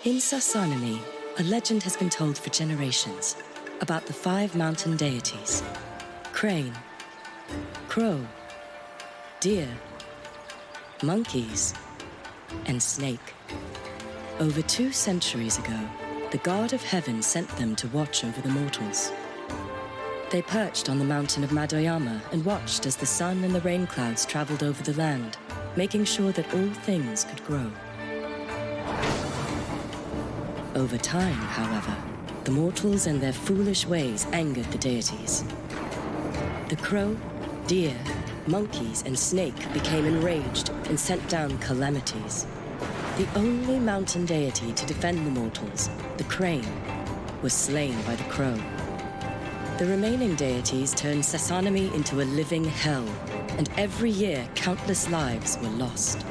In Sasuke, a legend has been told for generations about the 5 mountain deities: crane, crow, deer, monkeys, and snake. Over 2 centuries ago, the god of heaven sent them to watch over the mortals. They perched on the mountain of Madoyama and watched as the sun and the rain clouds traveled over the land, making sure that all things could grow. Over time, however, the mortals and their foolish ways angered the deities. The crow, deer, monkeys, and snake became enraged and sent down calamities. The only mountain deity to defend the mortals, the crane, was slain by the crow. The remaining deities turned Sasuke into a living hell, and every year countless lives were lost.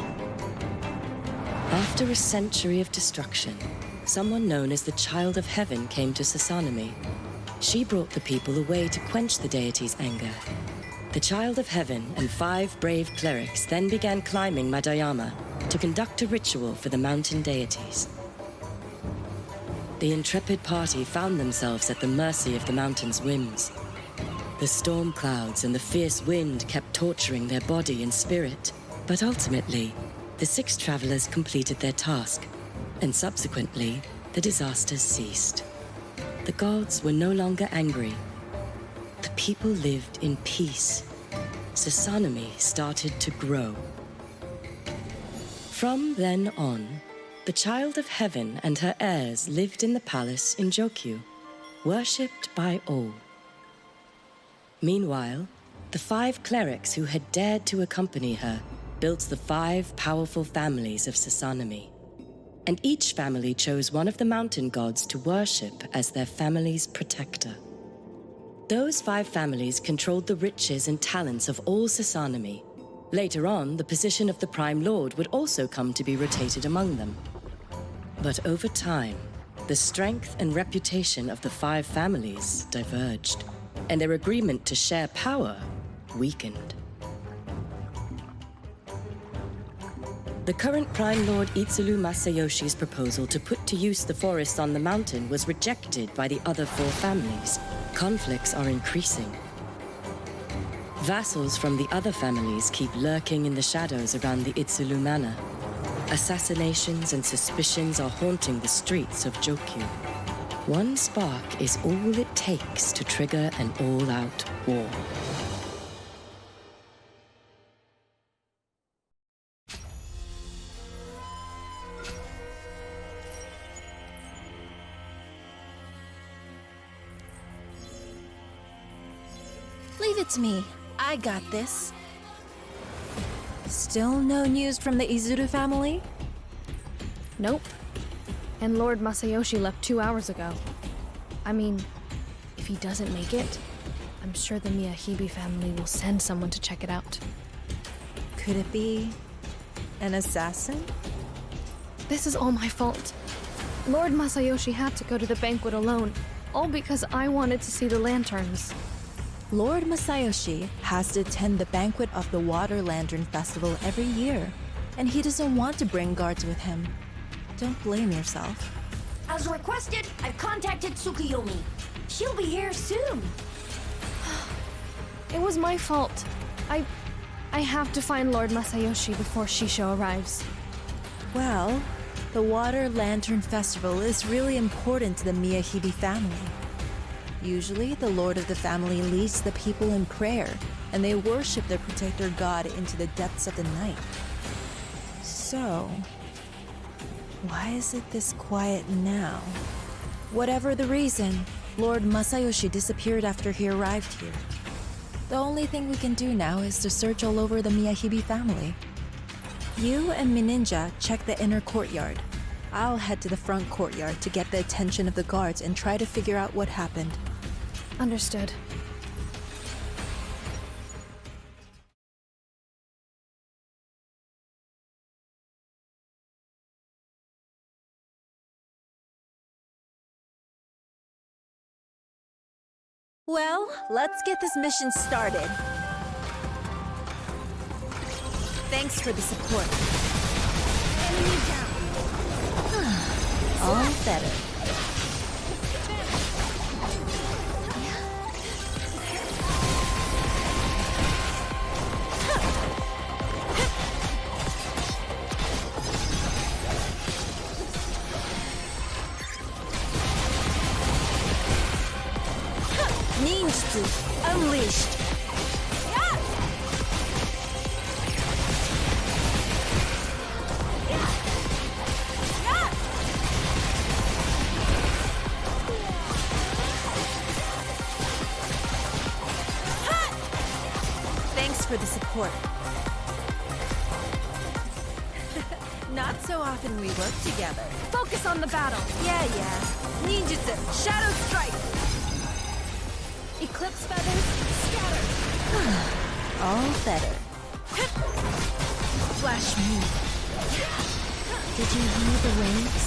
After a century of destruction, someone known as the Child of Heaven came to Sasuke. She brought the people a way to quench the deity's anger. The Child of Heaven and 5 brave clerics then began climbing Madoyama to conduct a ritual for the mountain deities. The intrepid party found themselves at the mercy of the mountain's whims. The storm clouds and the fierce wind kept torturing their body and spirit, but ultimately, the 6 travelers completed their task, and subsequently, the disasters ceased. The gods were no longer angry. The people lived in peace. Sasuke started to grow. From then on, the Child of Heaven and her heirs lived in the palace in Jokyu, worshipped by all. Meanwhile, the 5 clerics who had dared to accompany her built the 5 powerful families of Sasuke. And each family chose one of the mountain gods to worship as their family's protector. Those 5 families controlled the riches and talents of all Sasuke. Later on, the position of the Prime Lord would also come to be rotated among them. But over time, the strength and reputation of the 5 families diverged, and their agreement to share power weakened. The current Prime Lord Itsuru Masayoshi's proposal to put to use the forests on the mountain was rejected by the other 4 families. Conflicts are increasing. Vassals from the other families keep lurking in the shadows around the Itsuru Manor. Assassinations and suspicions are haunting the streets of Jokyu. One spark is all it takes to trigger an all-out war. Leave it to me. I got this. Still no news from the Izuru family? Nope. And Lord Masayoshi left 2 hours ago. I mean, if he doesn't make it, I'm sure the Miyahibe family will send someone to check it out. Could it be an assassin? This is all my fault. Lord Masayoshi had to go to the banquet alone, all because I wanted to see the lanterns. Lord Masayoshi has to attend the banquet of the Water Lantern Festival every year, and he doesn't want to bring guards with him. Don't blame yourself. As requested, I've contacted Tsukuyomi. She'll be here soon. It was my fault. I have to find Lord Masayoshi before Shisho arrives. Well, the Water Lantern Festival is really important to the Miyahibe family. Usually, the lord of the family leads the people in prayer, and they worship their protector god into the depths of the night. So, why is it this quiet now? Whatever the reason, Lord Masayoshi disappeared after he arrived here. The only thing we can do now is to search all over the Miyahibe family. You and Mininja check the inner courtyard. I'll head to the front courtyard to get the attention of the guards and try to figure out what happened. Understood. Well, let's get this mission started. Thanks for the support. Enemy down. All better. Ninjutsu unleashed. Thanks for the support. Not so often we work together. Focus on the battle. Yeah. Ninjutsu, Shadow Strike. Eclipse feathers, scatter. All better. Flash move. Did you hear the waves?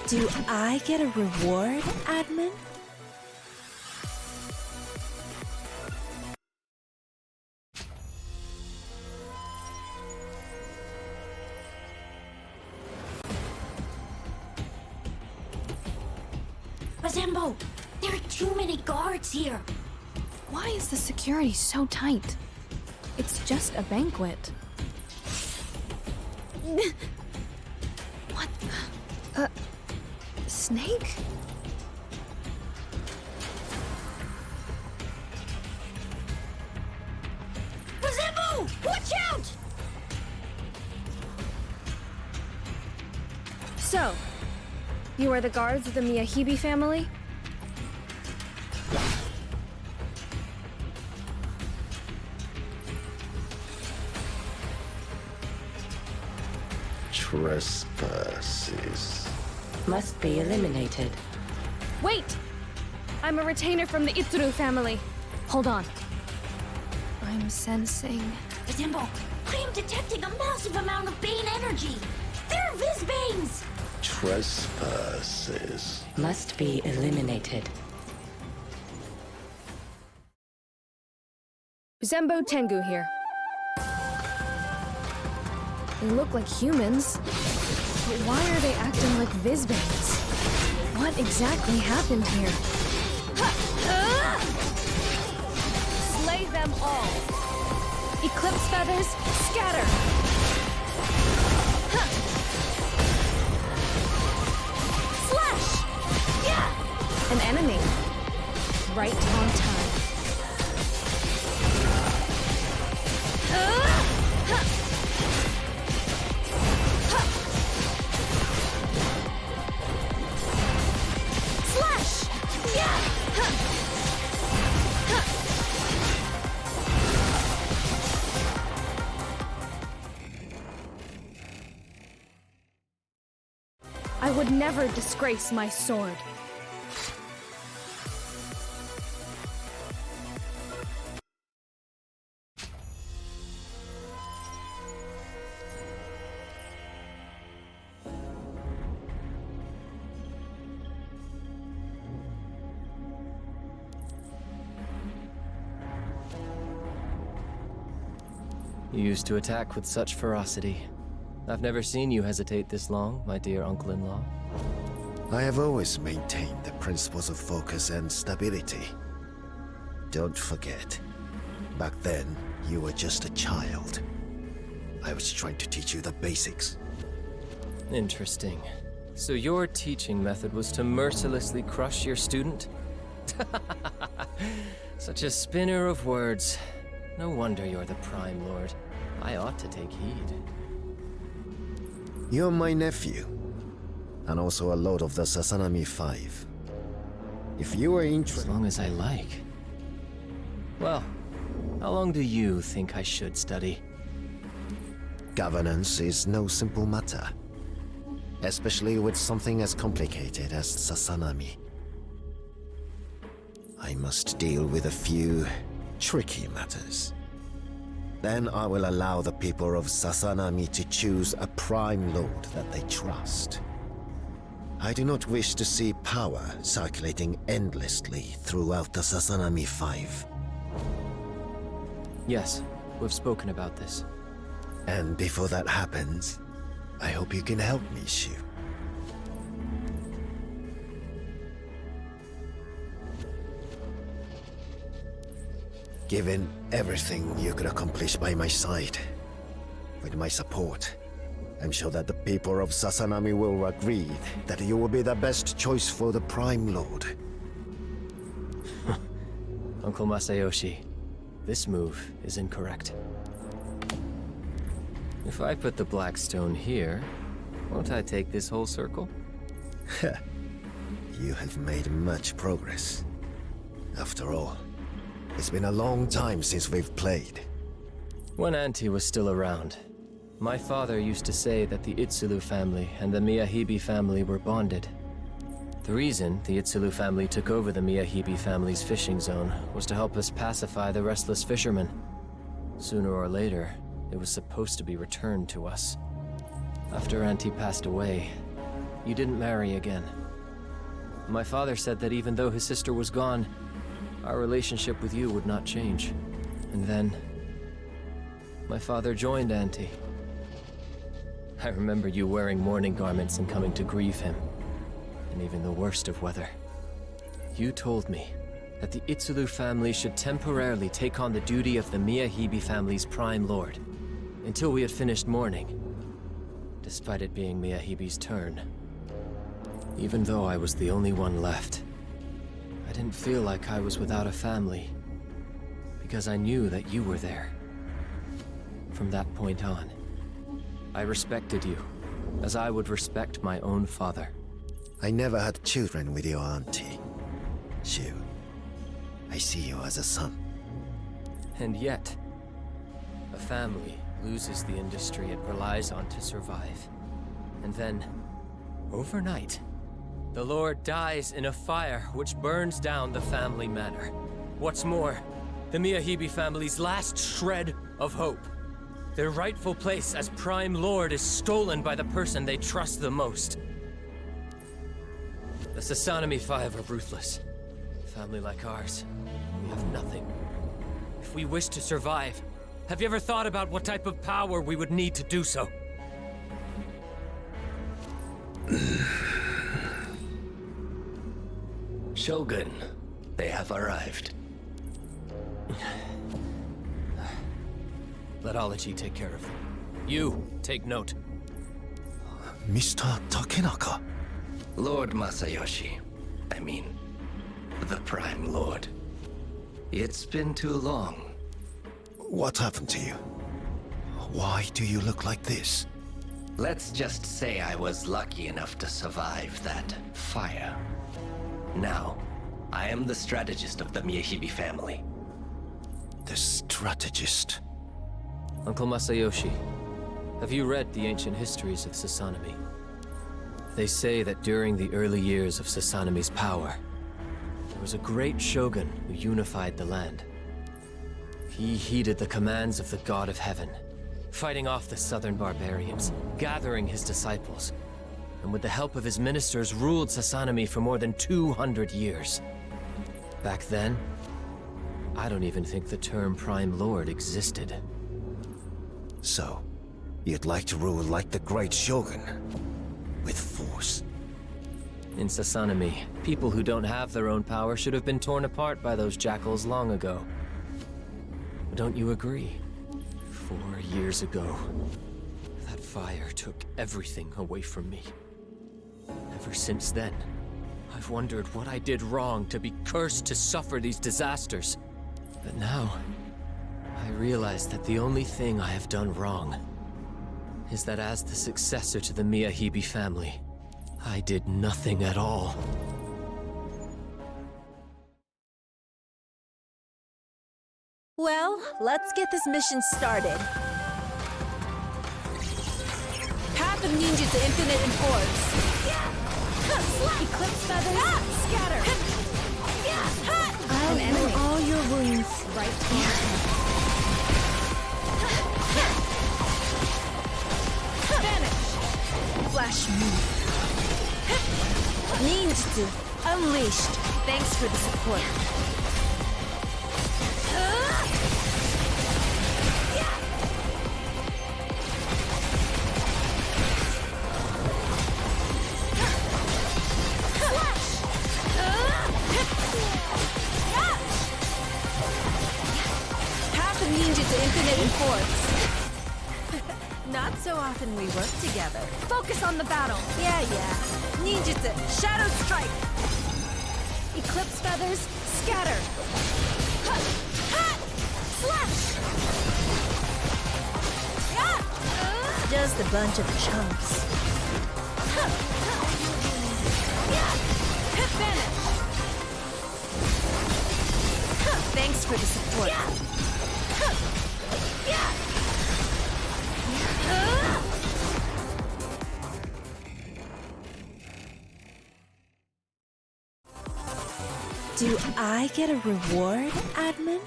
Do I get a reward, admin? Bazembo, there are too many guards here. Why is the security so tight? It's just a banquet. What? Snake? Bazembo, watch out! So, you are the guards of the Miyahibe family? Trespasses. Must be eliminated. Wait! I'm a retainer from the Itsuru family. Hold on. I'm sensing... Bazembo, I am detecting a massive amount of Bane energy. They're Vizbanes! Trespasses. Must be eliminated. Zembo Tengu here. They look like humans, but why are they acting like Vizbanes? What exactly happened here? Slay them all! Eclipse feathers, scatter! Slash! Yeah! An enemy. Right on time. Slash! Yeah! I would never disgrace my sword. You used to attack with such ferocity. I've never seen you hesitate this long, my dear uncle-in-law. I have always maintained the principles of focus and stability. Don't forget, back then, you were just a child. I was trying to teach you the basics. Interesting. So your teaching method was to mercilessly crush your student? Such a spinner of words. No wonder you're the Prime Lord. I ought to take heed. You're my nephew, and also a lord of the Sasanami Five. If you are As interested... long as I like. Well, how long do you think I should study? Governance is no simple matter. Especially with something as complicated as Sasanami. I must deal with a few tricky matters. Then I will allow the people of Sasanami to choose a prime lord that they trust. I do not wish to see power circulating endlessly throughout the Sasanami Five. Yes, we've spoken about this. And before that happens, I hope you can help me, Shu. Given everything you could accomplish by my side, with my support, I'm sure that the people of Sasanami will agree that you will be the best choice for the Prime Lord. Uncle Masayoshi, this move is incorrect. If I put the black stone here, won't I take this whole circle? You have made much progress. After all, it's been a long time since we've played. When Auntie was still around, my father used to say that the Itsulu family and the Miyahibe family were bonded. The reason the Itsulu family took over the Miyahibe family's fishing zone was to help us pacify the restless fishermen. Sooner or later, it was supposed to be returned to us. After Auntie passed away, you didn't marry again. My father said that even though his sister was gone, our relationship with you would not change. And then, my father joined Auntie. I remember you wearing mourning garments and coming to grieve him, in even the worst of weather. You told me that the Itsulu family should temporarily take on the duty of the Miyahibe family's prime lord, until we had finished mourning, despite it being Miyahibe's turn. Even though I was the only one left, I didn't feel like I was without a family, because I knew that you were there. From that point on, I respected you, as I would respect my own father. I never had children with your auntie. Shu, I see you as a son. And yet, a family loses the industry it relies on to survive. And then, overnight, the Lord dies in a fire which burns down the family manor. What's more, the Miyahibe family's last shred of hope. Their rightful place as Prime Lord is stolen by the person they trust the most. The Sasanami Five are ruthless. A family like ours, we have nothing. If we wish to survive, have you ever thought about what type of power we would need to do so? Shogun, they have arrived. Let Ology take care of them. You, take note. Mr. Takenaka? Lord Masayoshi. I mean, the Prime Lord. It's been too long. What happened to you? Why do you look like this? Let's just say I was lucky enough to survive that fire. Now, I am the strategist of the Miyahibe family. The strategist? Uncle Masayoshi, have you read the ancient histories of Sasanami? They say that during the early years of Sasanami's power, there was a great shogun who unified the land. He heeded the commands of the God of Heaven, fighting off the southern barbarians, gathering his disciples, and with the help of his ministers ruled Sasanami for more than 200 years. Back then, I don't even think the term Prime Lord existed. So, you'd like to rule like the great shogun? With force? In Sasanami, people who don't have their own power should have been torn apart by those jackals long ago. Don't you agree? 4 years ago, that fire took everything away from me. Ever since then, I've wondered what I did wrong to be cursed to suffer these disasters. But now, I realize that the only thing I have done wrong is that as the successor to the Miyahibe family, I did nothing at all. Well, let's get this mission started. Path of Ninjutsu Infinite in Force. Eclipse Feathers, scatter. I'll heal all your wounds. Right here. Vanish. Flash move. Ninjutsu unleashed. Thanks for the support. Path of ninjutsu infinite in force. Not so often we work together. Focus on the battle. Yeah. Ninjutsu, shadow strike. Eclipse feathers, scatter. Slash. Just a bunch of chumps. Vanish. Thanks for the support. Do I get a reward, admin?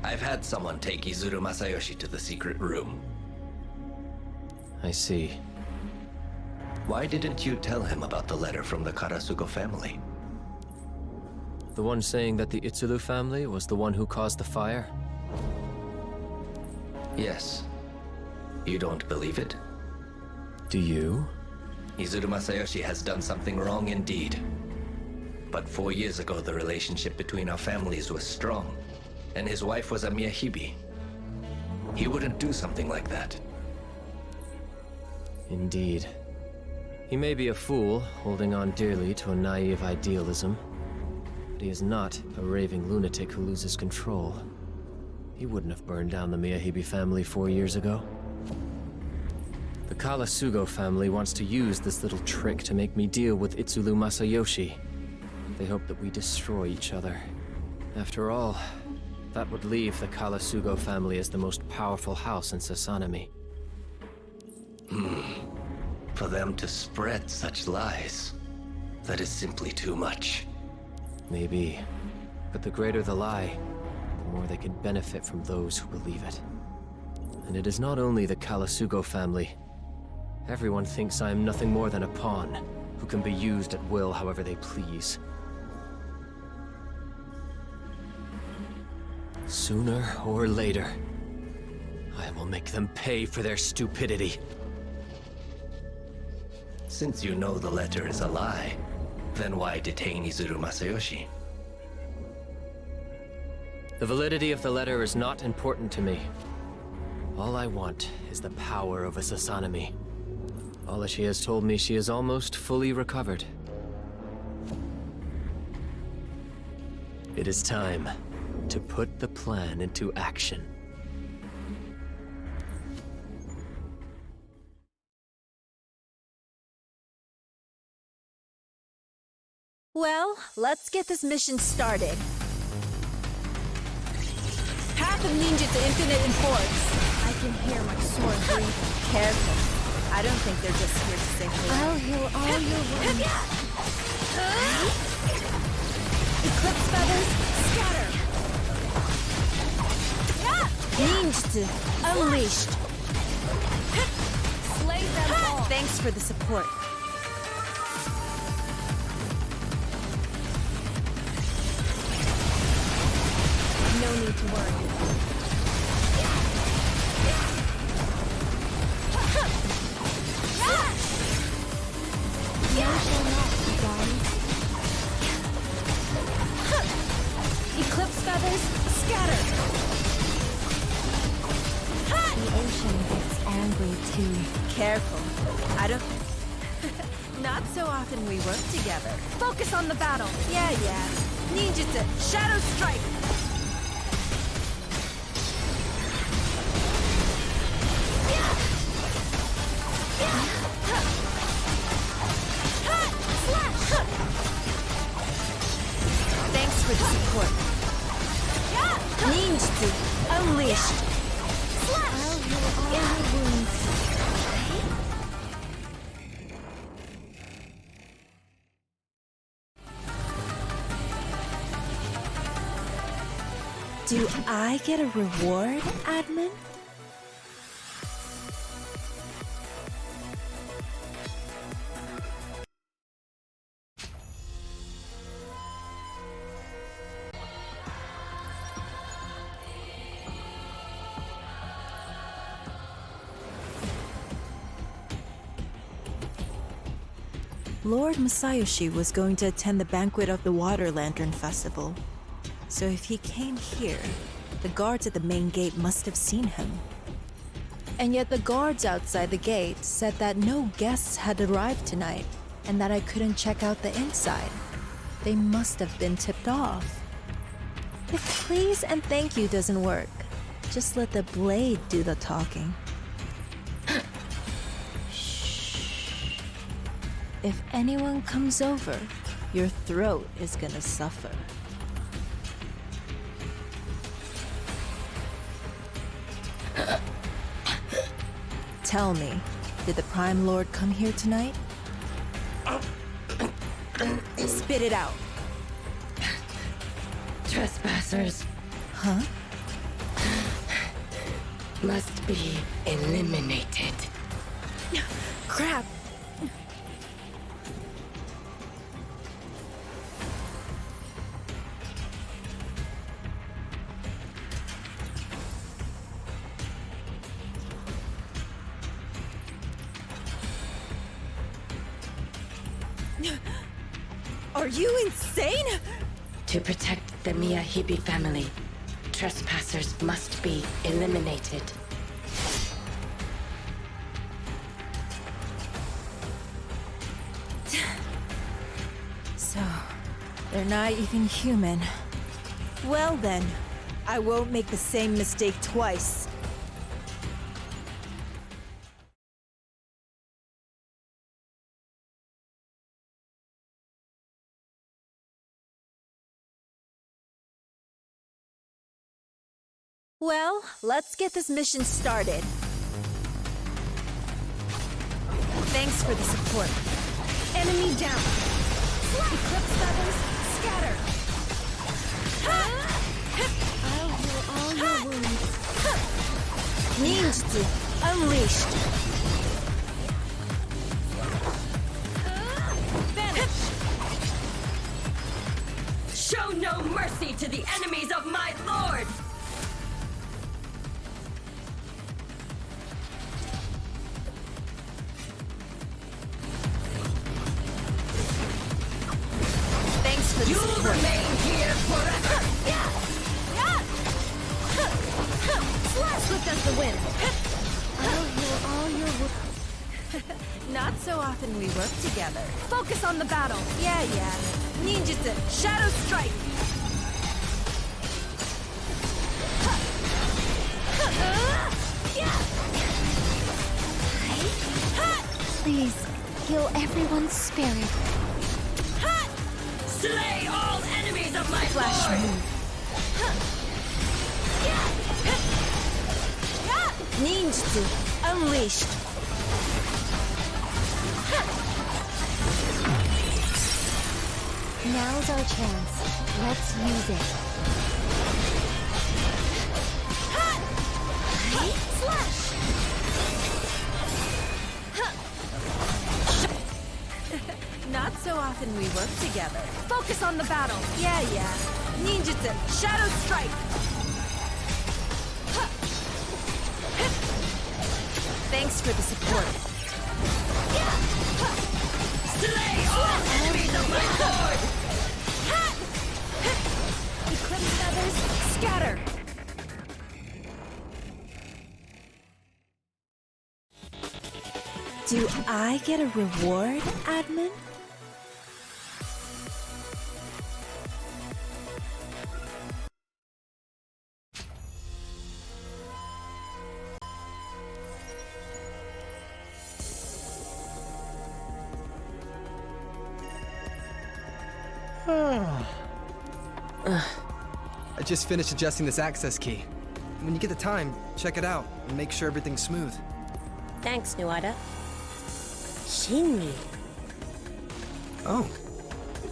I've had someone take Izuru Masayoshi to the secret room. I see. Why didn't you tell him about the letter from the Karasugo family? The one saying that the Itsulu family was the one who caused the fire? Yes. You don't believe it? Do you? Izuru Masayoshi has done something wrong indeed. But 4 years ago, the relationship between our families was strong, and his wife was a Miyahibi. He wouldn't do something like that. Indeed. He may be a fool, holding on dearly to a naive idealism, but he is not a raving lunatic who loses control. He wouldn't have burned down the Miyahibi family 4 years ago. The Karasugo family wants to use this little trick to make me deal with Itsulu Masayoshi. They hope that we destroy each other. After all, that would leave the Karasugo family as the most powerful house in Sasanami. For them to spread such lies, that is simply too much. Maybe. But the greater the lie, the more they could benefit from those who believe it. And it is not only the Karasugo family. Everyone thinks I am nothing more than a pawn, who can be used at will however they please. Sooner or later, I will make them pay for their stupidity. Since you know the letter is a lie, then why detain Izuru Masayoshi? The validity of the letter is not important to me. All I want is the power over Sasanami. Alashi has told me she is almost fully recovered. It is time to put the plan into action. Well, let's get this mission started. Path of ninjutsu infinite in force. I can hear my sword breathing. Careful. I don't think they're just here to say hello. I'll heal all your wounds. Eclipse feathers, scatter. Ninjutsu unleashed. Slay them all. Thanks for the support. No need to worry. You shall not be gone. Eclipse feathers, scatter. The ocean gets angry too. Careful. I don't... Not so often we work together. Focus on the battle. Yeah. Ninjutsu, shadow strike. Thanks for the support. Ninjutsu unleashed. I'll heal all your wounds. Do I get a reward, admin? Lord Masayoshi was going to attend the banquet of the Water Lantern Festival. So if he came here, the guards at the main gate must have seen him. And yet the guards outside the gate said that no guests had arrived tonight, and that I couldn't check out the inside. They must have been tipped off. If please and thank you doesn't work, just let the blade do the talking. If anyone comes over, your throat is gonna suffer. Tell me, did the Prime Lord come here tonight? Spit it out. Trespassers Huh? must be eliminated. Crap! Are you insane? To protect the Miyahibi family, trespassers must be eliminated. So, they're not even human. Well then, I won't make the same mistake twice. Well, let's get this mission started. Thanks for the support. Enemy down. Eclipse feathers, scatter. I'll heal all your wounds. Ninjutsu unleashed. Vanish. Show no mercy to the enemies of my lord! Thanks for the support. Here forever! Swift as the wind. I'll heal all your wounds. Not so often we work together. Focus on the battle. Yeah. Ninjutsu, Shadow Strike. Please, heal everyone's spirit. Slay all enemies of my Flash lord! move. Ninjutsu unleashed. Now's our chance. Let's use it. Slash. Not so often we work together. Focus on the battle. Yeah. Ninjutsu, Shadow Strike. Thanks for the support. Slay all enemies of my lord! Eclipse feathers, scatter. Do I get a reward, admin? I just finished adjusting this access key. When you get the time, check it out and make sure everything's smooth. Thanks, Nuada. Shinri. Oh,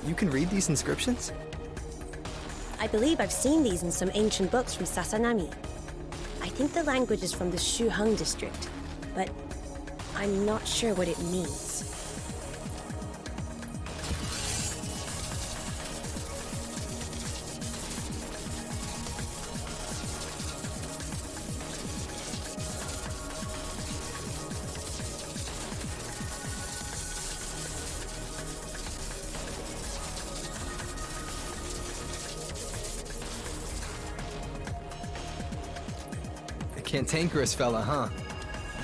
you can read these inscriptions? I believe I've seen these in some ancient books from Sasanami. I think the language is from the Shuheng district, but I'm not sure what it means. Cantankerous fella, huh?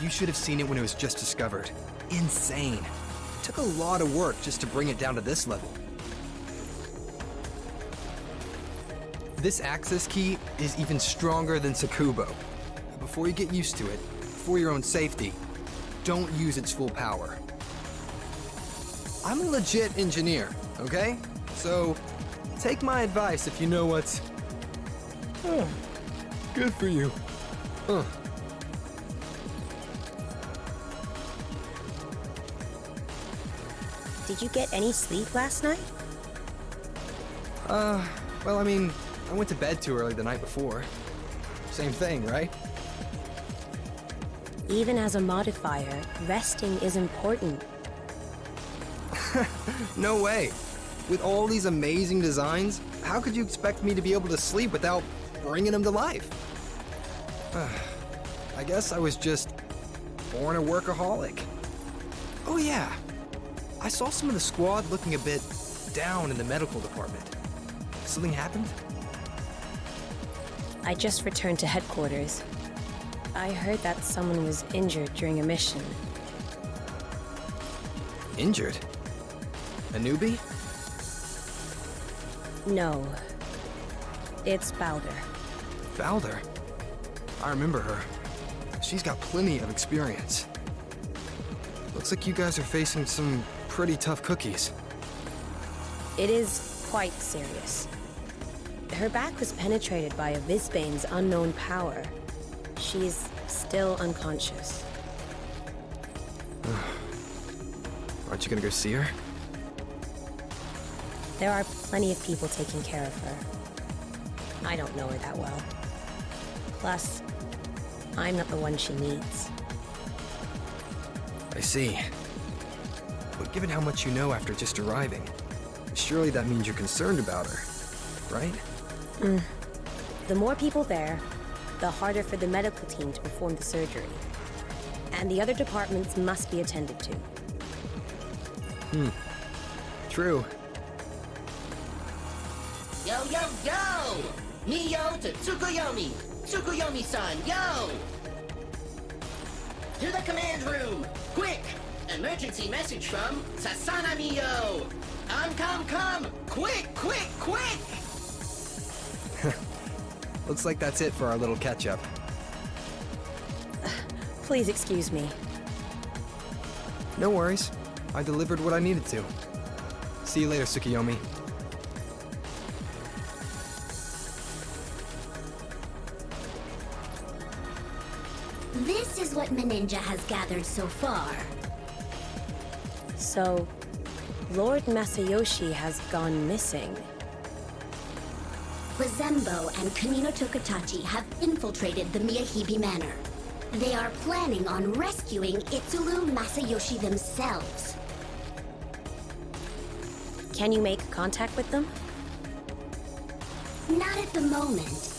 You should have seen it when it was just discovered. Insane. It took a lot of work just to bring it down to this level. This access key is even stronger than Sakubo. Before you get used to it, for your own safety, don't use its full power. I'm a legit engineer, okay? So, take my advice if you know what's... good for you. Did you get any sleep last night? Well, I mean, I went to bed too early the night before. Same thing, right? Even as a modifier, resting is important. No way. With all these amazing designs, how could you expect me to be able to sleep without bringing them to life? I guess I was just born a workaholic. Oh yeah, I saw some of the squad looking a bit down in the medical department. Something happened? I just returned to headquarters. I heard that someone was injured during a mission. Injured? A newbie? No. It's Balder. Balder? I remember her. She's got plenty of experience. Looks like you guys are facing some pretty tough cookies. It is quite serious. Her back was penetrated by a Visbane's unknown power. She's still unconscious. Aren't you gonna go see her? There are plenty of people taking care of her. I don't know her that well. Plus, I'm not the one she needs. I see. But given how much you know after just arriving, surely that means you're concerned about her, right? The more people there, the harder for the medical team to perform the surgery. And the other departments must be attended to. True. Yo, yo, yo! Miyo to Tsukuyomi! Tsukuyomi-san, yo! To the command room! Quick! Emergency message from Sasanami, yo! Come! Quick! Looks like that's it for our little catch-up. Please excuse me. No worries. I delivered what I needed to. See you later, Tsukuyomi. This is what Meninja has gathered so far. So, Lord Masayoshi has gone missing. Wazembo and Kanino Tokatachi have infiltrated the Miyahibi Manor. They are planning on rescuing Itsulu Masayoshi themselves. Can you make contact with them? Not at the moment.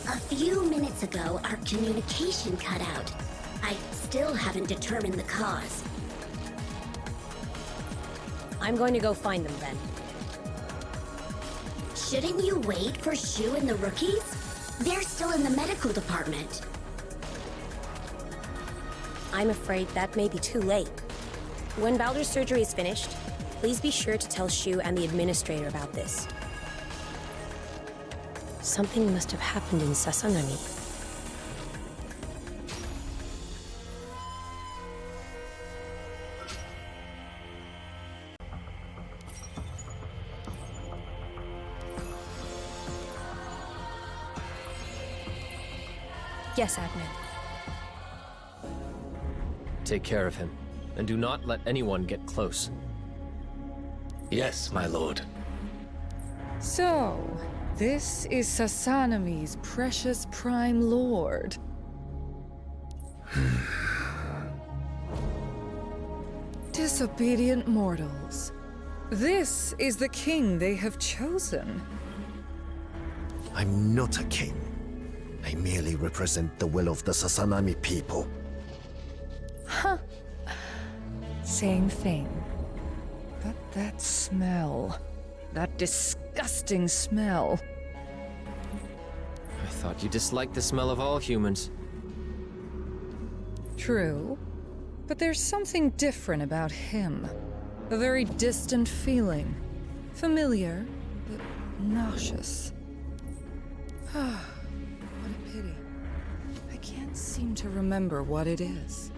A few minutes ago, our communication cut out. I still haven't determined the cause. I'm going to go find them then. Shouldn't you wait for Shu and the rookies? They're still in the medical department. I'm afraid that may be too late. When Balder's surgery is finished, please be sure to tell Shu and the administrator about this. Something must have happened in Sasanami. Yes, Admin. Take care of him, and do not let anyone get close. Yes, my lord. So, This is Sasanami's precious Prime Lord. Disobedient mortals. This is the king they have chosen. I'm not a king. I merely represent the will of the Sasanami people. Huh. Same thing. But that smell. That disgusting smell. I thought you disliked the smell of all humans. True. But there's something different about him. A very distant feeling. Familiar, but nauseous. What a pity. I can't seem to remember what it is.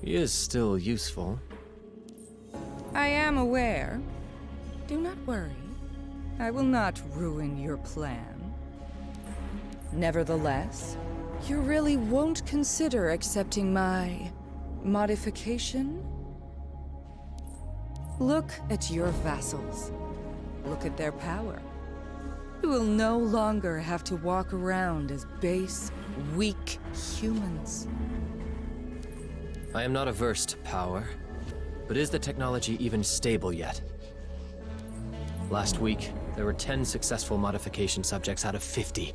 He is still useful. I am aware. Do not worry. I will not ruin your plan. Nevertheless, you really won't consider accepting my modification? Look at your vassals. Look at their power. You will no longer have to walk around as base, weak humans. I am not averse to power, but is the technology even stable yet? Last week, there were 10 successful modification subjects out of 50.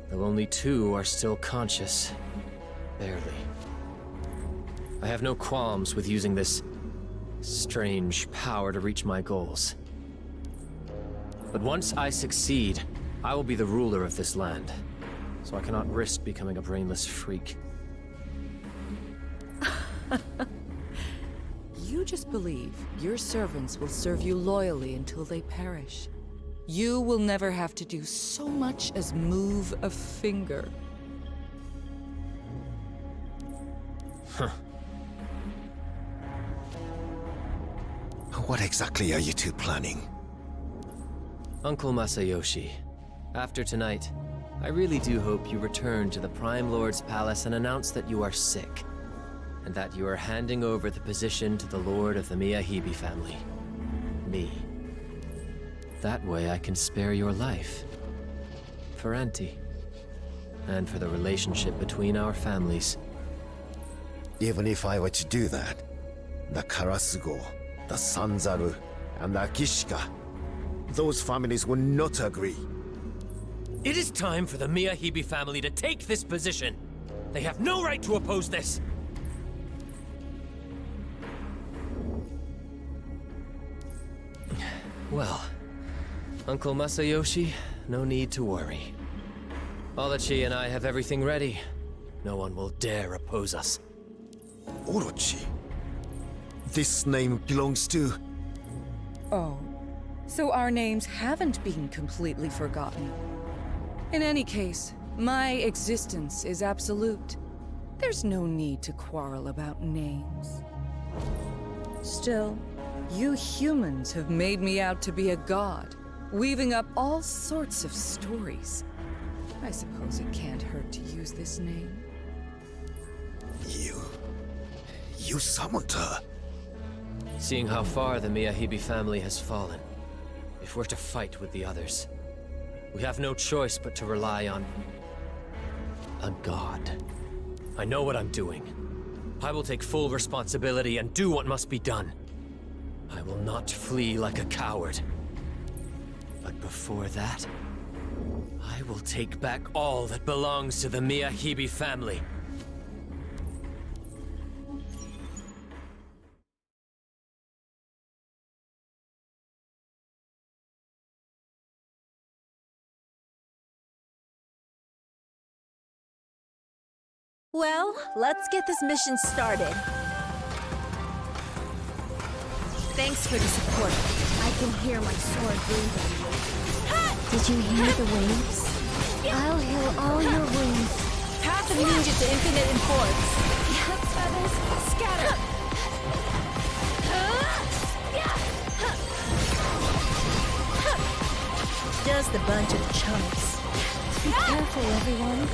Though only 2 are still conscious. Barely. I have no qualms with using this strange power to reach my goals. But once I succeed, I will be the ruler of this land, so I cannot risk becoming a brainless freak. You just believe your servants will serve you loyally until they perish. You will never have to do so much as move a finger. Huh. What exactly are you two planning? Uncle Masayoshi, after tonight, I really do hope you return to the Prime Lord's palace and announce that you are sick, and that you are handing over the position to the Lord of the Miyahibe family. Me. That way I can spare your life. For Auntie. And for the relationship between our families. Even if I were to do that, the Karasugo, the Sanzaru, and the Akishika, those families would not agree. It is time for the Miyahibe family to take this position. They have no right to oppose this. Well, Uncle Masayoshi, no need to worry. Orochi and I have everything ready. No one will dare oppose us. Orochi? This name belongs to... Oh, so our names haven't been completely forgotten. In any case, my existence is absolute. There's no need to quarrel about names. Still, you humans have made me out to be a god, weaving up all sorts of stories. I suppose it can't hurt to use this name. You summoned her? Seeing how far the Miyahibe family has fallen, if we're to fight with the others, we have no choice but to rely on... a god. I know what I'm doing. I will take full responsibility and do what must be done. I will not flee like a coward. But before that, I will take back all that belongs to the Miyahibe family. Well, let's get this mission started. Thanks for the support. I can hear my sword breathing. Did you hear the waves? I'll heal all your wounds. Path of ninja to infinite enforce. Feathers, scatter! Just a bunch of chumps. Be careful, everyone.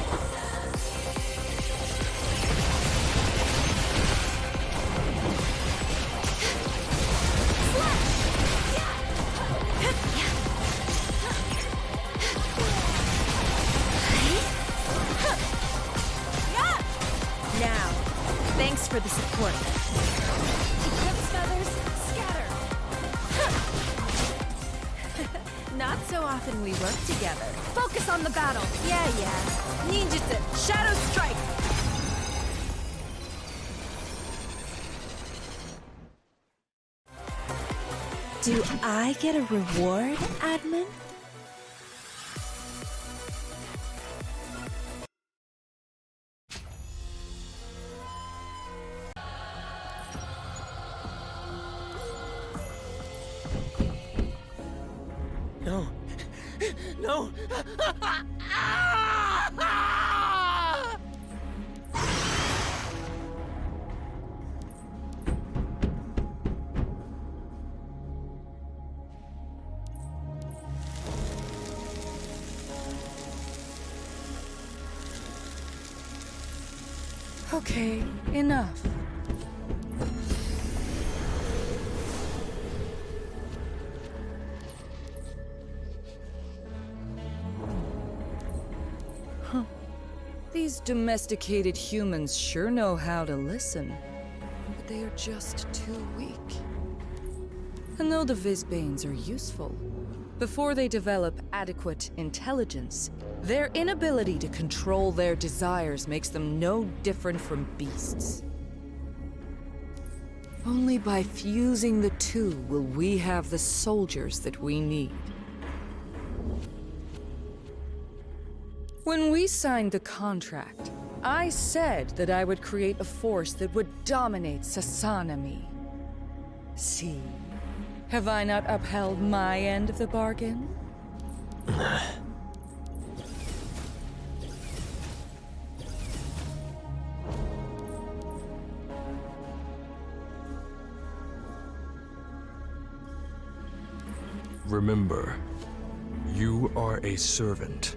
work. Eclipse feathers, scatter! Not so often we work together. Focus on the battle! Yeah. Ninjutsu, Shadow Strike! Do I get a reward, admin? No. No! Okay, enough. These domesticated humans sure know how to listen, but they are just too weak. And though the Vizbanes are useful, before they develop adequate intelligence, their inability to control their desires makes them no different from beasts. Only by fusing the two will we have the soldiers that we need. When we signed the contract, I said that I would create a force that would dominate Sasanami. See, have I not upheld my end of the bargain? Remember, you are a servant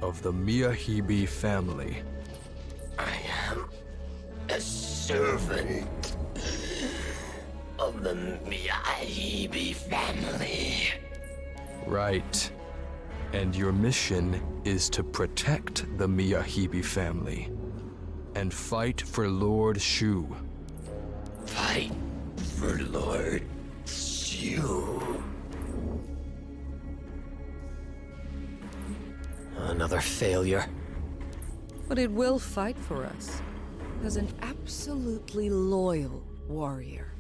of the Miyahibi family. I am a servant of the Miyahibi family. Right. And your mission is to protect the Miyahibi family and fight for Lord Shu. Fight for Lord Shu. Another failure. But it will fight for us as an absolutely loyal warrior.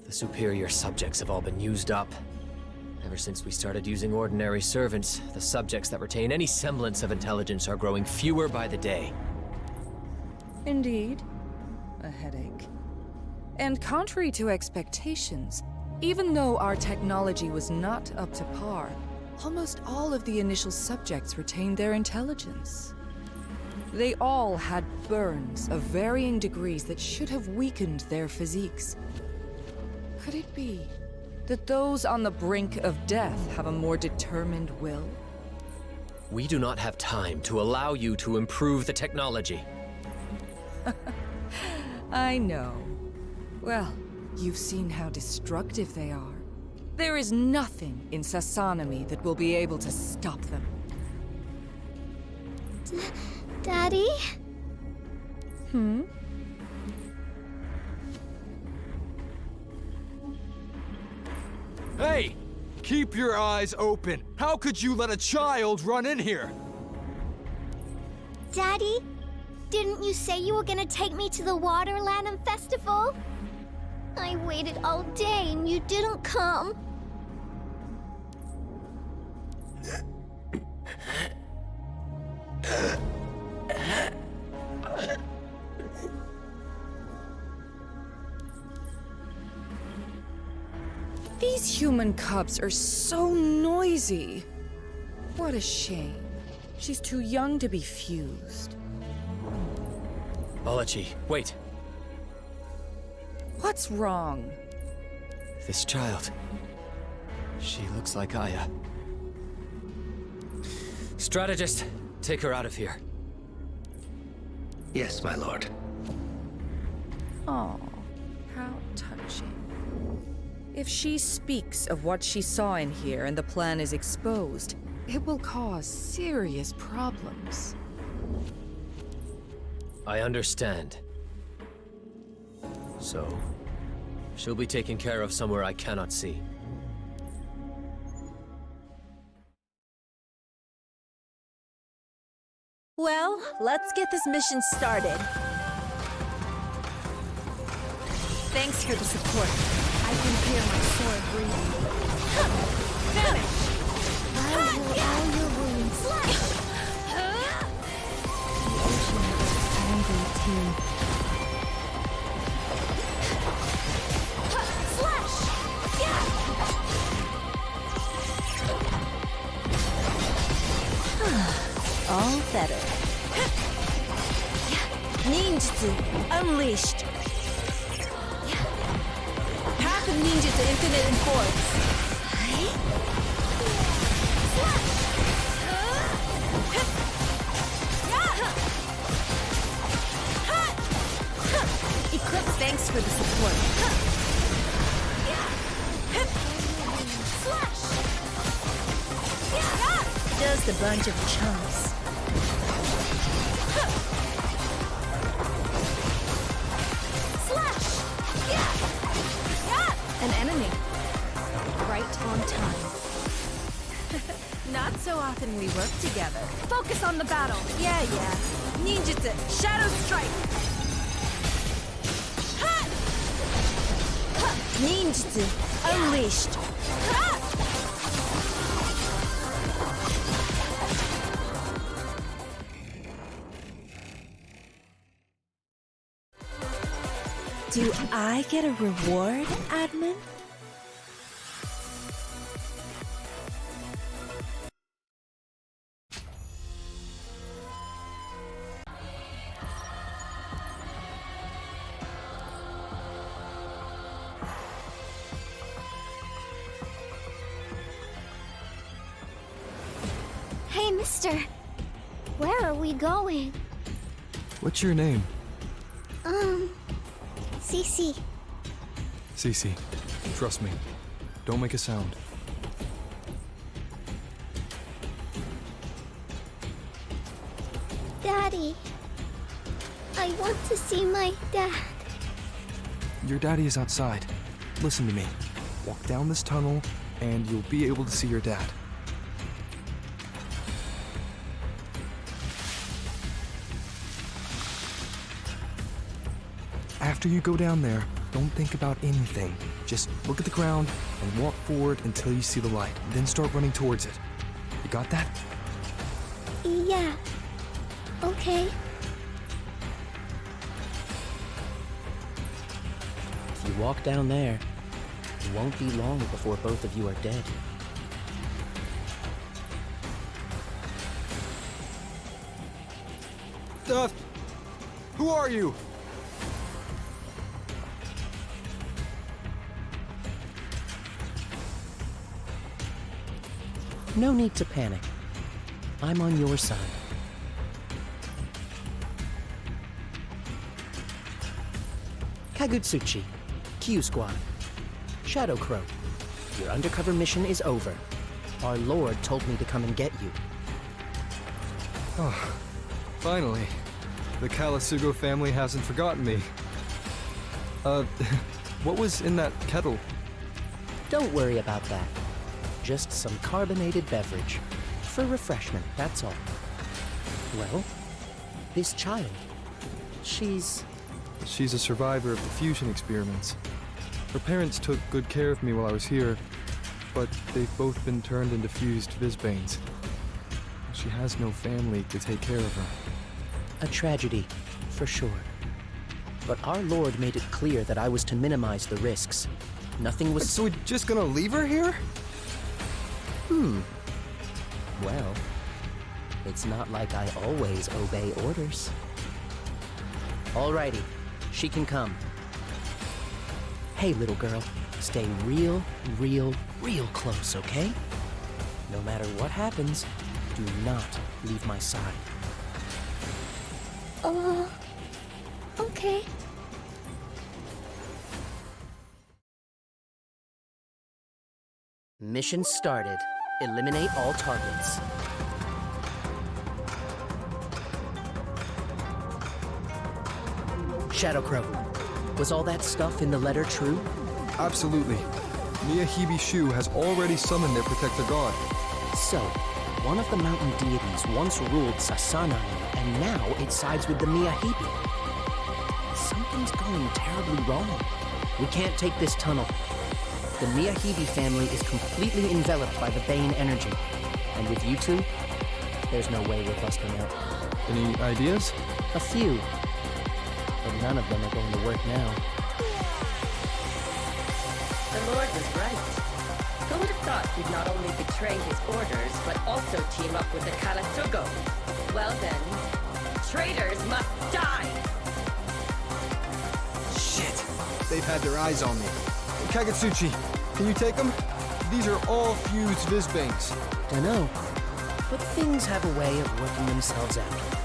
The superior subjects have all been used up. Ever since we started using ordinary servants, the subjects that retain any semblance of intelligence are growing fewer by the day. Indeed. A headache. And contrary to expectations, even though our technology was not up to par, almost all of the initial subjects retained their intelligence. They all had burns of varying degrees that should have weakened their physiques. Could it be that those on the brink of death have a more determined will? We do not have time to allow you to improve the technology. I know. Well, you've seen how destructive they are. There is nothing in Sasanami that will be able to stop them. Daddy? Hey! Keep your eyes open! How could you let a child run in here? Daddy? Didn't you say you were gonna take me to the Waterland Festival? I waited all day and you didn't come. These human cubs are so noisy. What a shame. She's too young to be fused. Balaji, wait. What's wrong? This child. She looks like Aya. Strategist, take her out of here. Yes, my lord. Oh, how touching. If she speaks of what she saw in here and the plan is exposed, it will cause serious problems. I understand. So, she'll be taken care of somewhere I cannot see. Well, let's get this mission started. Thanks for the support. I can hear my sword breathing. Vanish! I will all your wounds. The ocean is angry too. Slash! All better. Ninjutsu unleashed. Path of ninjutsu infinite in force. Eclipse, thanks for the support. Just a bunch of chumps. An enemy. Right on time. Not so often we work together. Focus on the battle. Yeah. Ninjutsu, Shadow Strike. Ninjutsu, unleashed. Do I get a reward, admin? Hey, mister. Where are we going? What's your name? Cece. Cece. Trust me. Don't make a sound. Daddy. I want to see my dad. Your daddy is outside. Listen to me. Walk down this tunnel, and you'll be able to see your dad. After you go down there, don't think about anything. Just look at the ground and walk forward until you see the light. Then start running towards it. You got that? Yeah. Okay. If you walk down there, it won't be long before both of you are dead. Who are you? No need to panic. I'm on your side. Kagutsuchi, Q Squad, Shadow Crow, your undercover mission is over. Our lord told me to come and get you. Oh, finally. The Kalasugo family hasn't forgotten me. What was in that kettle? Don't worry about that. Just some carbonated beverage. For refreshment, that's all. Well, this child, she's She's a survivor of the fusion experiments. Her parents took good care of me while I was here, but they've both been turned into fused Visbanes. She has no family to take care of her. a tragedy, for sure. But our lord made it clear that I was to minimize the risks. Nothing was... So we're just gonna leave her here? Well, it's not like I always obey orders. Alrighty, she can come. Hey, little girl, stay real close, okay? No matter what happens, do not leave my side. Okay. Mission started. Eliminate all targets. Shadow Crow, Was all that stuff in the letter true? Absolutely. Miyahibi Shu has already summoned their protector god. So, one of the mountain deities once ruled Sasanami, and now it sides with the Miyahibi. Something's going terribly wrong. We can't take this tunnel. The Miyahibi family is completely enveloped by the Bane energy. And with you two, there's no way we're busting out. Any ideas? A few. But none of them are going to work now. The Lord was right. Who would have thought he'd not only betray his orders, but also team up with the Kalasugo? Well then, traitors must die! Shit! They've had their eyes on me. Kagetsuchi, can you take them? These are all fused Visbanes. Dunno. But things have a way of working themselves out.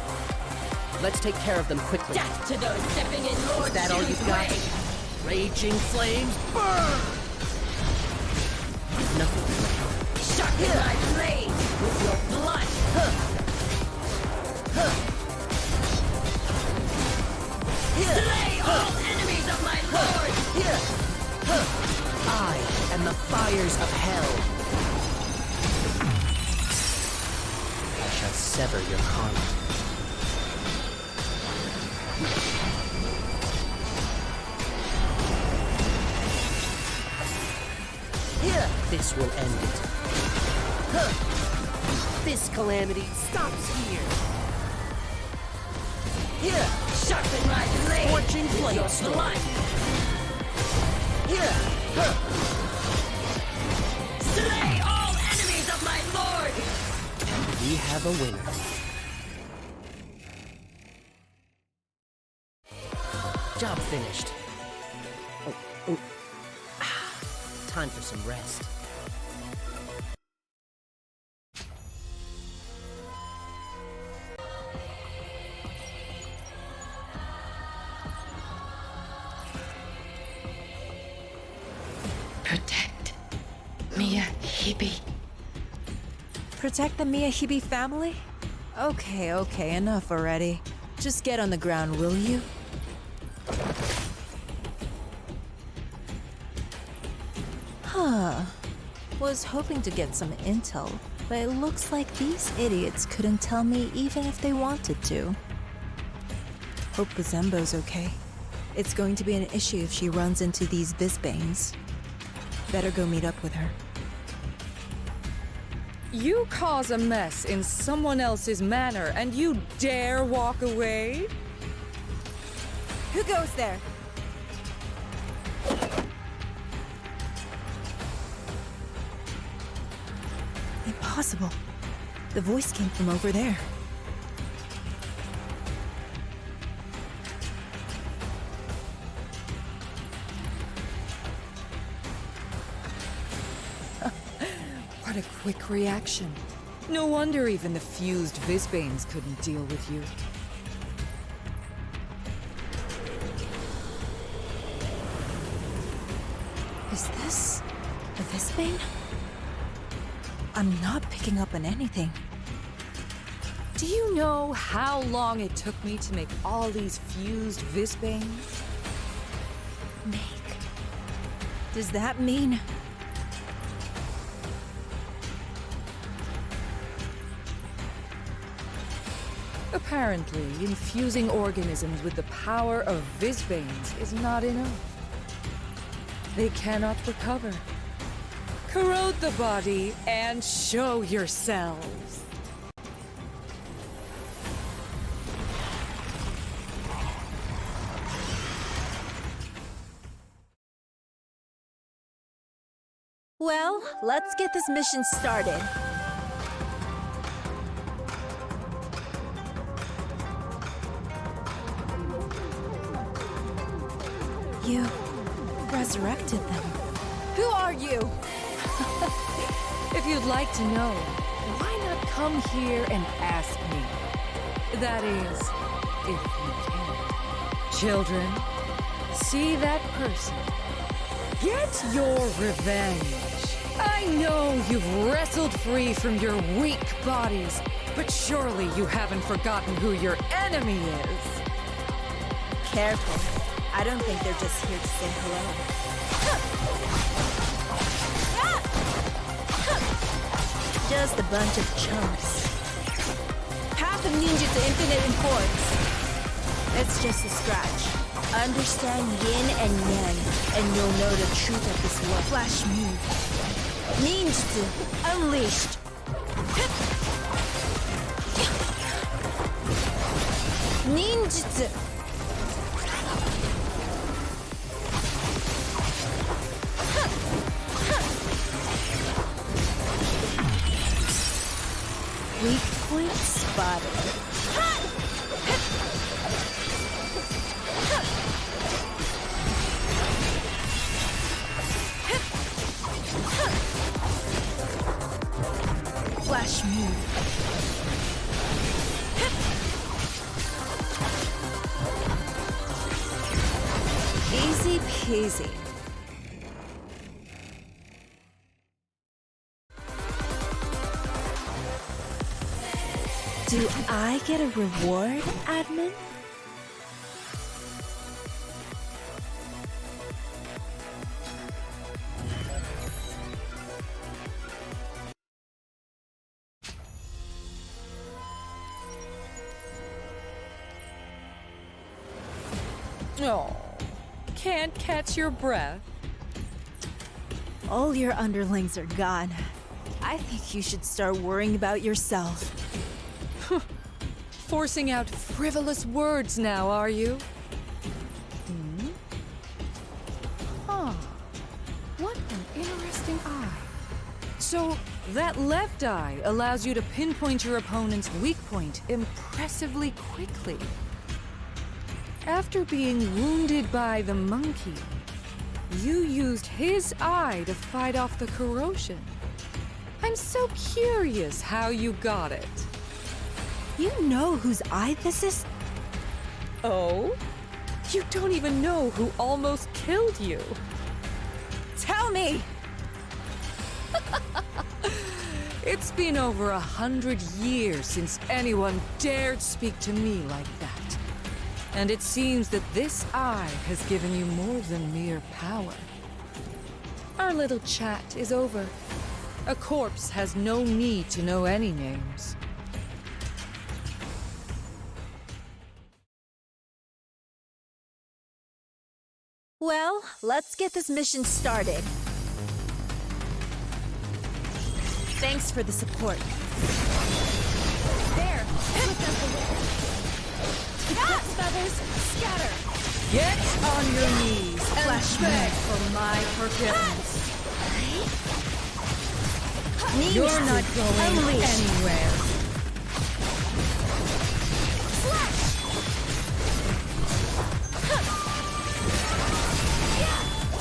Let's take care of them quickly. Death to those stepping in Lord Is that all you've got? Raging flames, burn! Nothing. Sharpen my blade with your blood! Slay all enemies of my lord! I am the fires of hell. I shall sever your karma. This will end it. This calamity stops here. Sharpen my blade Scorching with flame your storm. blood! Slay all enemies of my lord! And we have a winner. Job finished. Oh. Time for some rest. Protect Miyahibi. Protect the Miyahibi family? Okay, enough already. Just get on the ground, will you? Was hoping to get some intel, but it looks like these idiots couldn't tell me even if they wanted to. Hope Bazembo's okay. It's going to be an issue if she runs into these Visbanes. Better go meet up with her. You cause a mess in someone else's manor, and you dare walk away? Who goes there? Impossible. The voice came from over there. What a quick reaction. No wonder even the fused Visbanes couldn't deal with you. Is this a Visbane? I'm not picking up on anything. Do you know how long it took me to make all these fused Visbanes? Make? Does that mean... Apparently, infusing organisms with the power of Visbanes is not enough. They cannot recover. Corrode the body and show yourselves. Well, let's get this mission started. You resurrected them. Who are you? If you'd like to know, why not come here and ask me? That is, if you can. Children, see that person. Get your revenge. I know you've wrestled free from your weak bodies, but surely you haven't forgotten who your enemy is. Careful. I don't think they're just here to say hello. Just a bunch of chumps. Path of ninjutsu infinite in force. It's just a scratch. Understand yin and yang, and you'll know the truth of this world. Flash move. Ninjutsu unleashed. Ninjutsu. Weak point spotted. Flash move. Easy peasy. Do I get a reward, admin? Oh, can't catch your breath. All your underlings are gone. I think you should start worrying about yourself. Forcing out frivolous words now, are you? Huh. What an interesting eye. So, that left eye allows you to pinpoint your opponent's weak point impressively quickly. After being wounded by the monkey, you used his eye to fight off the corrosion. I'm so curious how you got it. You know whose eye this is? Oh? You don't even know who almost killed you. Tell me! It's been over 100 years since anyone dared speak to me like that. And it seems that this eye has given you more than mere power. Our little chat is over. A corpse has no need to know any names. Well, let's get this mission started. Thanks for the support. There! Eclipse feathers, scatter! Get on your knees and beg for my forgiveness. You're not going anywhere.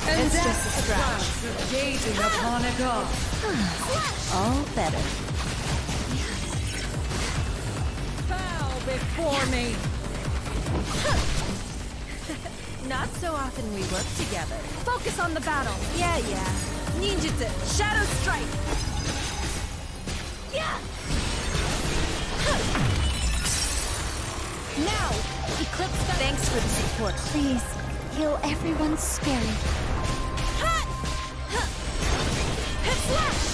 And it's that's just a scratch. of gazing upon a god. All better. Bow before me. Not so often we work together. Focus on the battle. Yeah. Ninjutsu, Shadow Strike! Yeah! Now! Eclipse the... Thanks for the support. Please, heal everyone's spirit. Slash!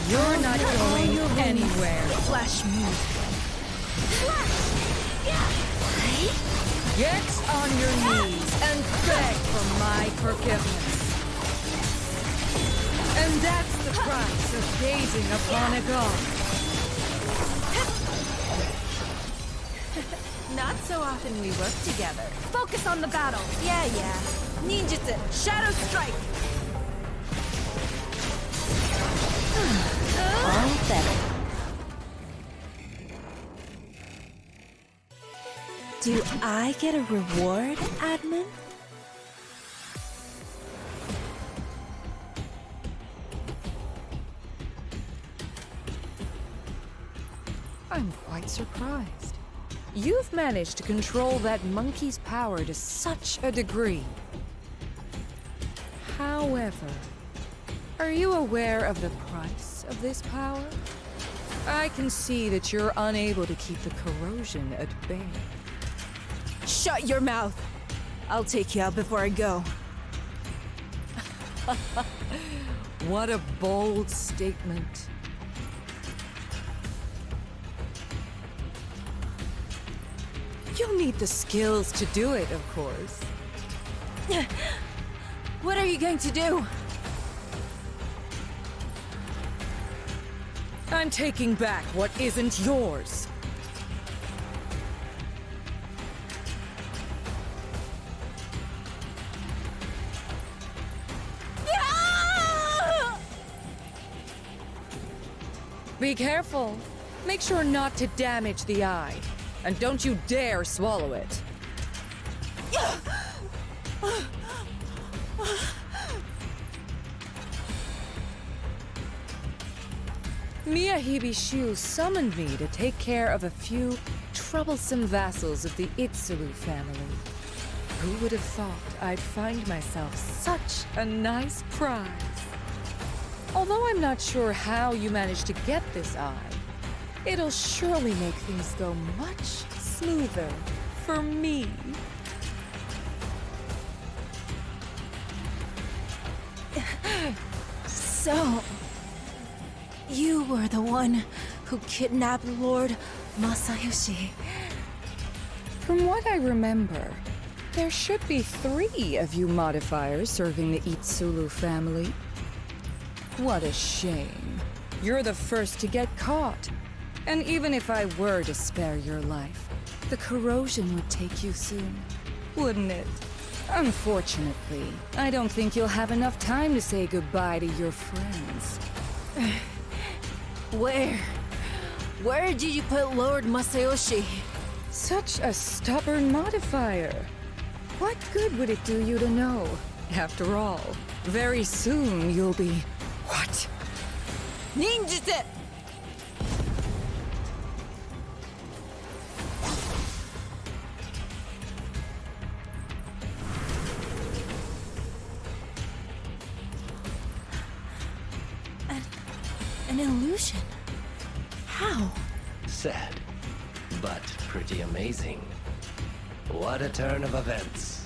You're not going anywhere. Flash move. Get on your knees and beg for my forgiveness. And that's the price of gazing upon a god. Not so often we work together. Focus on the battle. Yeah. Ninjutsu, Shadow Strike! All better. Do I get a reward, admin? I'm quite surprised. You've managed to control that monkey's power to such a degree. However, are you aware of the price of this power? I can see that you're unable to keep the corrosion at bay. Shut your mouth! I'll take you out before I go. What a bold statement. You'll need the skills to do it, of course. What are you going to do? I'm taking back what isn't yours. Be careful. Make sure not to damage the eye. And don't you dare swallow it. Miyahibi Shu summoned me to take care of a few troublesome vassals of the Itsulu family. Who would have thought I'd find myself such a nice prize? Although I'm not sure how you managed to get this eye, it'll surely make things go much smoother for me. So, you were the one who kidnapped Lord Masayoshi. From what I remember, there should be 3 of you modifiers serving the Itsulu family. What a shame. You're the first to get caught. And even if I were to spare your life, the corrosion would take you soon, wouldn't it? Unfortunately, I don't think you'll have enough time to say goodbye to your friends. Where did you put Lord Masayoshi? Such a stubborn modifier. What good would it do you to know? After all, very soon you'll be... What? Ninjutsu! An illusion? How? Sad, but pretty amazing. What a turn of events.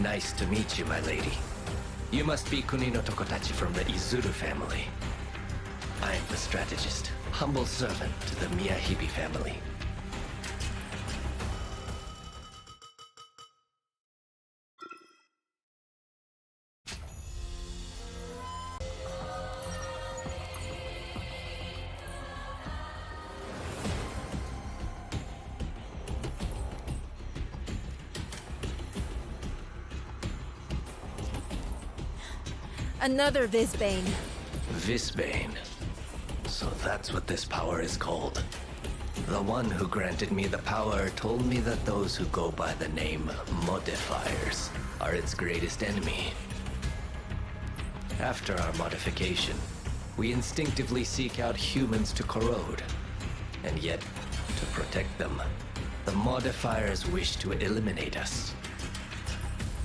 Nice to meet you, my lady. You must be Kunino Tokotachi from the Izuru family. I am the strategist, humble servant to the Miyahibi family. Another Visbane. Visbane. So that's what this power is called. The one who granted me the power told me that those who go by the name modifiers are its greatest enemy. After our modification, we instinctively seek out humans to corrode. And yet, to protect them, the modifiers wish to eliminate us.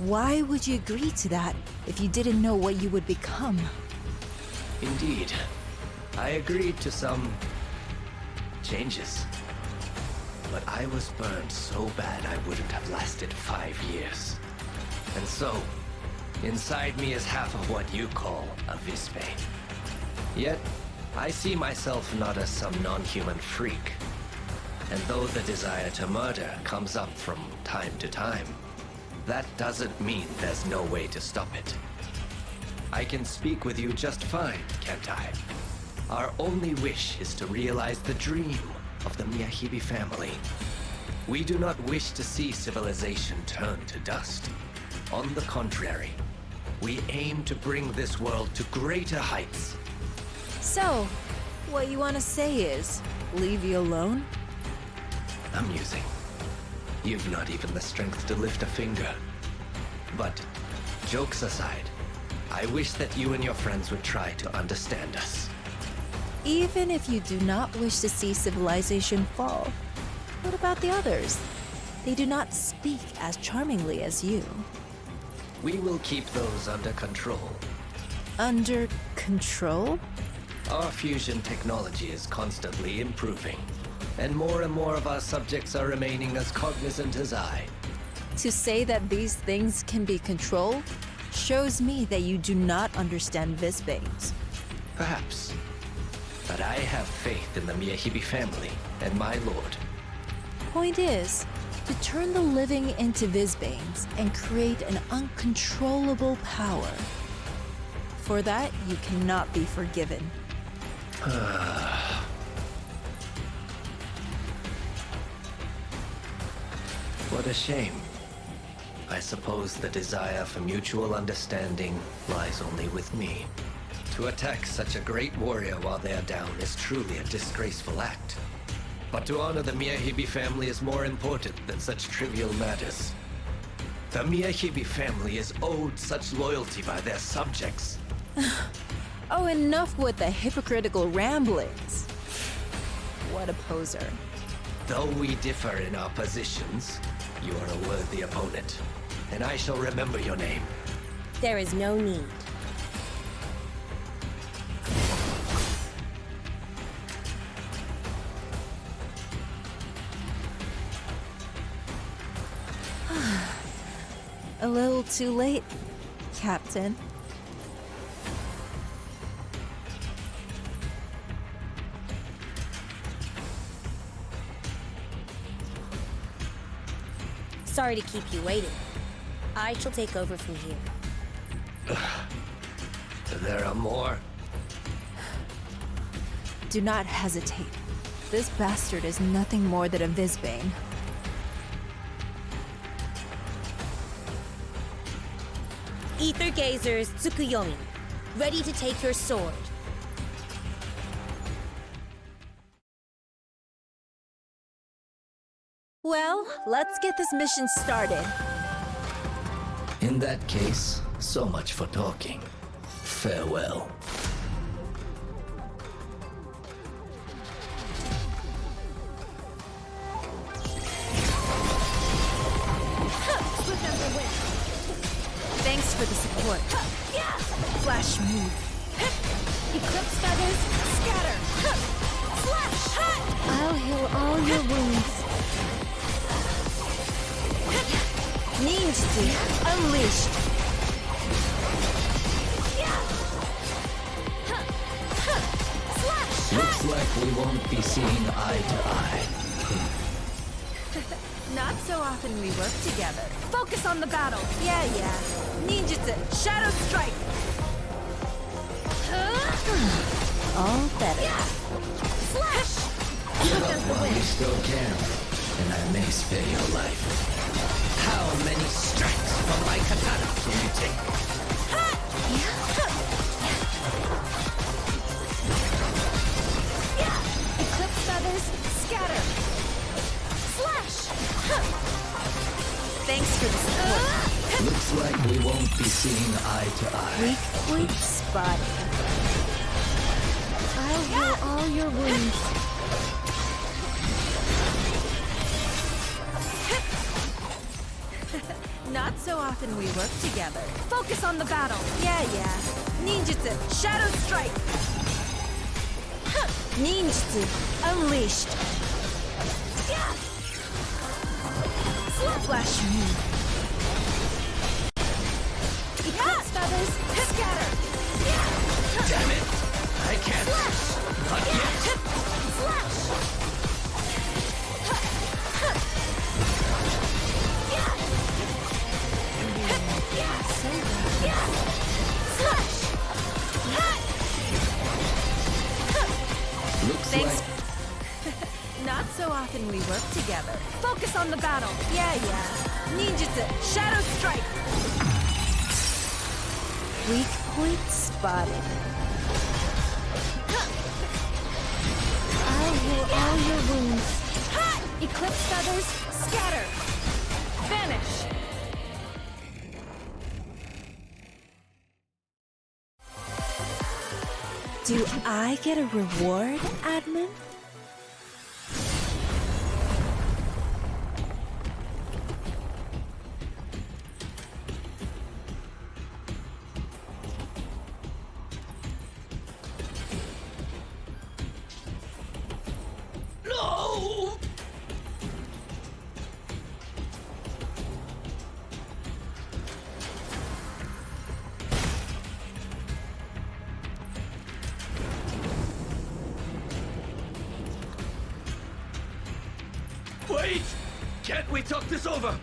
Why would you agree to that if you didn't know what you would become? Indeed. I agreed to some... changes. But I was burned so bad I wouldn't have lasted 5 years. And so, inside me is half of what you call a Visbane. Yet, I see myself not as some non-human freak. And though the desire to murder comes up from time to time, that doesn't mean there's no way to stop it. I can speak with you just fine, can't I? Our only wish is to realize the dream of the Miyahibi family. We do not wish to see civilization turn to dust. On the contrary, we aim to bring this world to greater heights. So, what you want to say is, leave you alone? Amusing. You've not even the strength to lift a finger. But, jokes aside, I wish that you and your friends would try to understand us. Even if you do not wish to see civilization fall, what about the others? They do not speak as charmingly as you. We will keep those under control. Under control? Our fusion technology is constantly improving, and more of our subjects are remaining as cognizant as I. To say that these things can be controlled shows me that you do not understand Visbanes. Perhaps. But I have faith in the Miyahibi family and my lord. Point is, to turn the living into Visbanes and create an uncontrollable power. For that, you cannot be forgiven. What a shame. I suppose the desire for mutual understanding lies only with me. To attack such a great warrior while they are down is truly a disgraceful act. But to honor the Miyahibi family is more important than such trivial matters. The Miyahibi family is owed such loyalty by their subjects. Oh, enough with the hypocritical ramblings. What a poser. Though we differ in our positions, you are a worthy opponent, and I shall remember your name. There is no need. A little too late, Captain. Sorry to keep you waiting. I shall take over from here. There are more. Do not hesitate. This bastard is nothing more than a Visbane. Aether Gazers Tsukuyomi, ready to take your sword. Well, let's get this mission started. In that case, so much for talking. Farewell. Thanks for the support. Flash move. Eclipse feathers, scatter. Flash! I'll heal all your wounds. Ninjutsu unleashed. Looks like we won't be seeing eye to eye. Not so often we work together. Focus on the battle. Yeah. Ninjutsu, shadow strike. All better. Flash! Get up while you still can, and I may spare your life. How many strikes from my katana can you take? Eclipse feathers, scatter. Flash! Thanks for the support. Looks like we won't be seeing eye to eye. Weak point spotted. I'll heal all your wounds. Not so often we work together. Focus on the battle. Yeah. Ninjutsu, shadow strike. Ninjutsu unleashed. Flash move. Eclipse feathers, scatter. Damn it! I can't. Not yet. Looks Thanks. like Not so often we work together. Focus on the battle. Yeah. Ninjutsu, shadow strike. Weak point spotted. I'll heal all your wounds. Eclipse feathers, scatter. Vanish. Do I get a reward, admin? Wait! Can't we talk this over?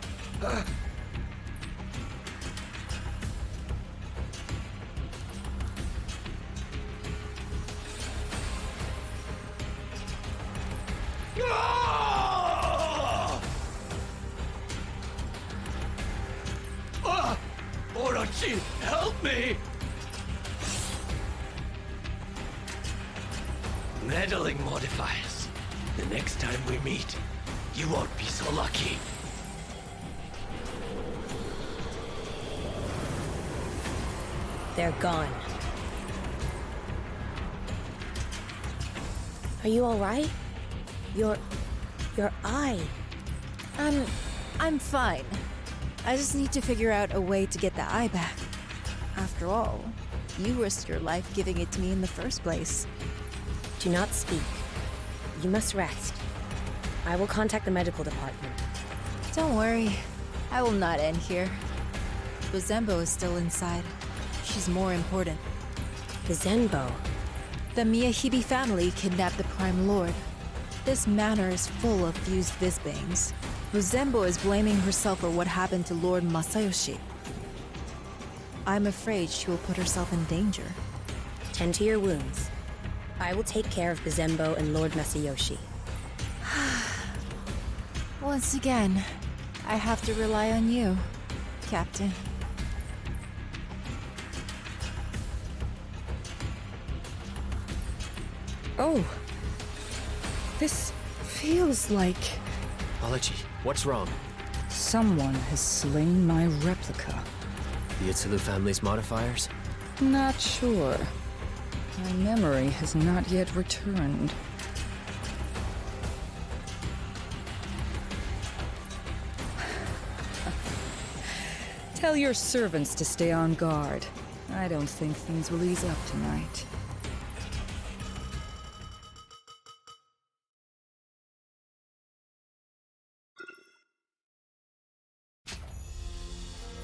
Orochi, help me! Meddling modifiers. The next time we meet, you won't be so lucky. They're gone. Are you alright? Your eye. I'm fine. I just need to figure out a way to get the eye back. After all, you risked your life giving it to me in the first place. Do not speak. You must rest. I will contact the medical department. Don't worry. I will not end here. Buzembo is still inside. She's more important. Buzembo? The Miyahibi family kidnapped the Prime Lord. This manor is full of fused Vizbanes. Buzembo is blaming herself for what happened to Lord Masayoshi. I'm afraid she will put herself in danger. Tend to your wounds. I will take care of Buzembo and Lord Masayoshi. Once again, I have to rely on you, Captain. Oh. This feels like... Alechi, what's wrong? someone has slain my replica. The Itzilu family's modifiers? Not sure. My memory has not yet returned. Tell your servants to stay on guard. I don't think things will ease up tonight.